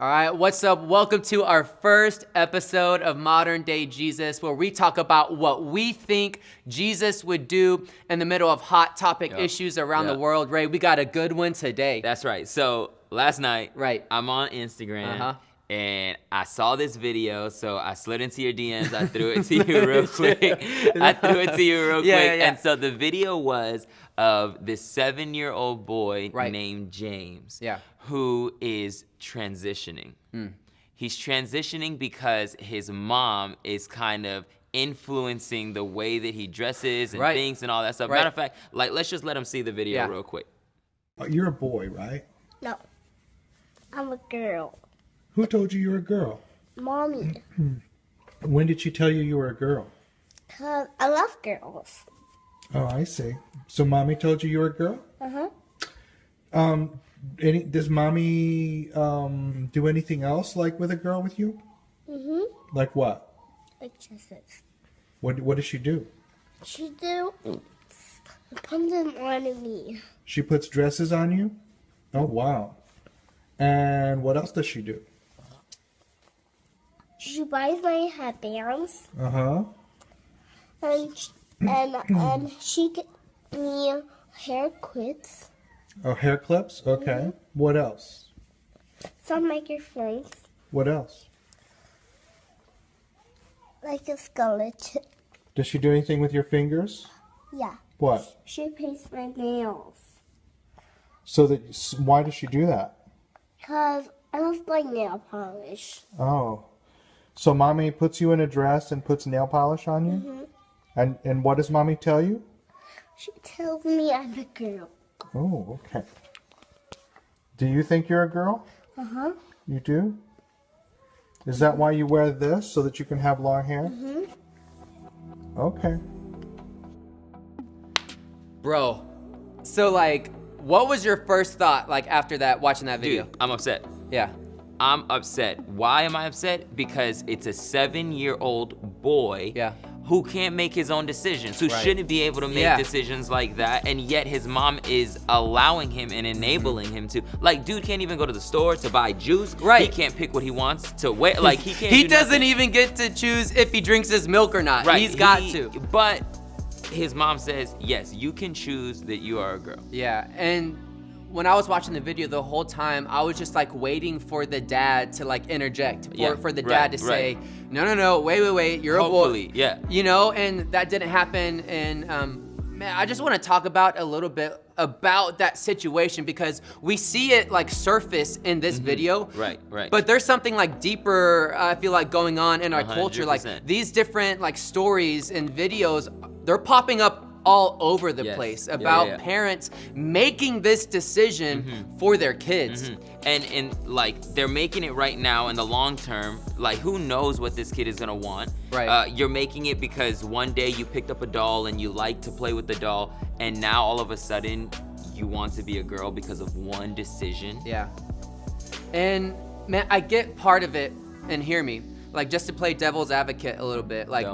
All right, what's up? Welcome to our first episode of Modern Day Jesus, where we talk about what we think Jesus would do in the middle of hot topic issues around the world. Ray, we got a good one today. That's right. So last night, Right. I'm on Instagram and I saw this video, so I slid into your DMs. I threw it to you real quick. And so the video was of this 7-year-old boy named James, who is transitioning. He's transitioning because his mom is kind of influencing the way that he dresses and thinks and all that stuff. Matter of fact, like, let's just let him see the video real quick. You're a boy, right? No, I'm a girl. Who told you you were a girl? Mommy. When did she tell you you were a girl? 'Cause I love girls. Oh, I see. So mommy told you you were a girl? Does mommy do anything else like with a girl with you? Like what? Like dresses. What does she do? She do put them on me. She puts dresses on you? Oh, wow. And what else does she do? She buys my headbands. And she get me hair clips. Oh, hair clips? Okay. What else? Some microphones. What else? Like a skeleton. Does she do anything with your fingers? Yeah. What? She paints my nails. Why does she do that? 'Cause I love like nail polish. Oh. So mommy puts you in a dress and puts nail polish on you? And what does mommy tell you? She tells me I'm a girl. Oh, okay. Do you think you're a girl? You do? Is that why you wear this, so that you can have long hair? Okay. Bro, so like, what was your first thought like after that, watching that video? Dude, I'm upset. Yeah. I'm upset. Why am I upset? Because it's a 7-year-old boy who can't make his own decisions, who shouldn't be able to make decisions like that, and yet his mom is allowing him and enabling him to. Like, dude can't even go to the store to buy juice. He can't pick what he wants to wear. Like, he can't He do doesn't nothing. even get to choose if he drinks his milk or not. He's got to. But his mom says, yes, you can choose that you are a girl. Yeah, and when I was watching the video the whole time, I was just like waiting for the dad to like interject, for the dad to say, no, wait, you're Hopefully, a boy. You know, and that didn't happen. And man, I just want to talk about a little bit about that situation, because we see it like surface in this video. Right. But there's something like deeper, I feel like, going on in our culture. Like 100%. these different like stories and videos, they're popping up all over the place about parents making this decision for their kids. And like, they're making it right now in the long term. Like, who knows what this kid is gonna want? You're making it because one day you picked up a doll and you like to play with the doll, and now all of a sudden you want to be a girl because of one decision. Yeah. And man, I get part of it, and hear me, like, just to play devil's advocate a little bit, like,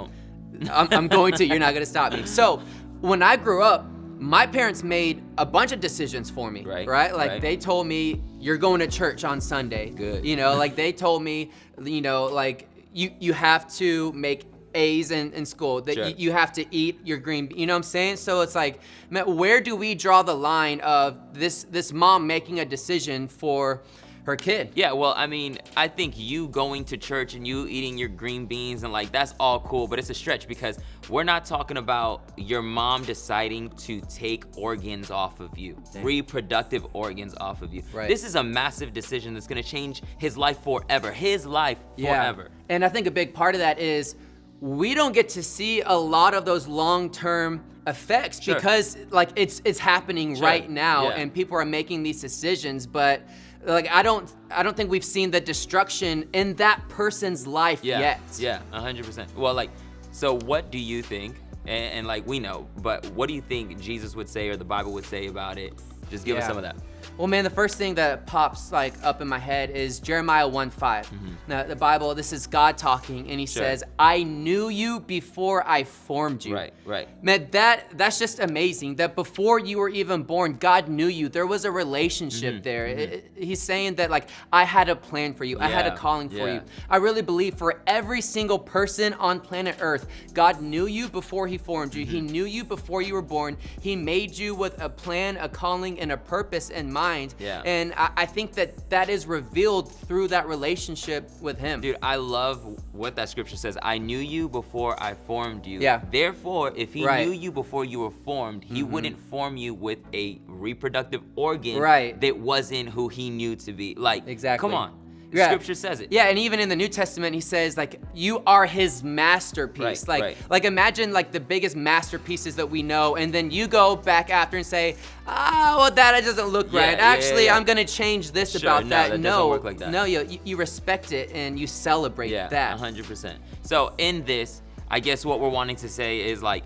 I'm going to, you're not gonna stop me. So when I grew up, my parents made a bunch of decisions for me, right? Like, they told me, you're going to church on Sunday. Good. You know, like, they told me, you know, like, you have to make A's in school, that you have to eat your green, you know what I'm saying? So it's like, man, where do we draw the line of this mom making a decision for her kid? Yeah, well, I mean, I think you going to church and you eating your green beans and like, that's all cool, but it's a stretch, because we're not talking about your mom deciding to take organs off of you, reproductive organs off of you. This is a massive decision that's gonna change his life forever. Forever. And I think a big part of that is we don't get to see a lot of those long-term effects because like it's happening right now, and people are making these decisions, but like, I don't think we've seen the destruction in that person's life yet. Yeah, 100%. Well, like, so what do you think, and like, we know, but what do you think Jesus would say or the Bible would say about it? Just give us some of that. Well, man, the first thing that pops like up in my head is Jeremiah 1:5. Now, the Bible, this is God talking, and he says, I knew you before I formed you. Right. Man, that's just amazing that before you were even born, God knew you. There was a relationship there. He's saying that like, I had a plan for you. I had a calling for you. I really believe for every single person on planet Earth, God knew you before he formed you. He knew you before you were born. He made you with a plan, a calling, and a purpose in mind. And I think that is revealed through that relationship with him. Dude, I love what that scripture says. I knew you before I formed you. Therefore, if he knew you before you were formed, he wouldn't form you with a reproductive organ that wasn't who he knew to be. Like, come on. The scripture says it. Yeah, and even in the New Testament, he says like, you are his masterpiece. Like imagine like the biggest masterpieces that we know, and then you go back after and say, well, that doesn't look right. Actually, I'm gonna change this about that. No, doesn't work like that. No, you respect it and you celebrate that. 100%. So in this, I guess what we're wanting to say is like,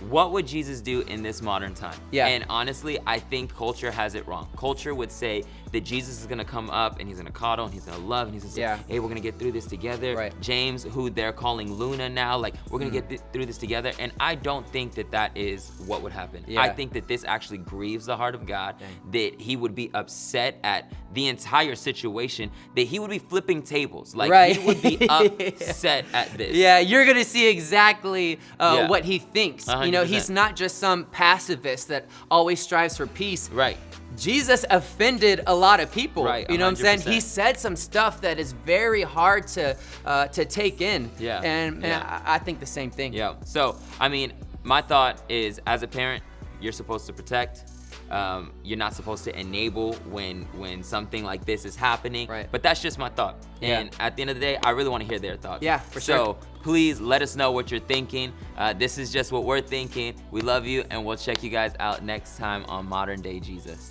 what would Jesus do in this modern time? And honestly, I think culture has it wrong. Culture would say that Jesus is gonna come up and he's gonna coddle and he's gonna love and he's gonna say, hey, we're gonna get through this together. James, who they're calling Luna now, like we're gonna get through this together. And I don't think that is what would happen. I think that this actually grieves the heart of God, that he would be upset at the entire situation, that he would be flipping tables. Like he would be upset at this. You're gonna see exactly what he thinks. 100%. You know, he's not just some pacifist that always strives for peace. Jesus offended a lot of people. You know what I'm saying? He said some stuff that is very hard to take in. And I think the same thing. So, I mean, my thought is, as a parent, you're supposed to protect. You're not supposed to enable when something like this is happening. But that's just my thought. And at the end of the day, I really want to hear their thoughts. For sure. So please let us know what you're thinking. This is just what we're thinking. We love you, and we'll check you guys out next time on Modern Day Jesus.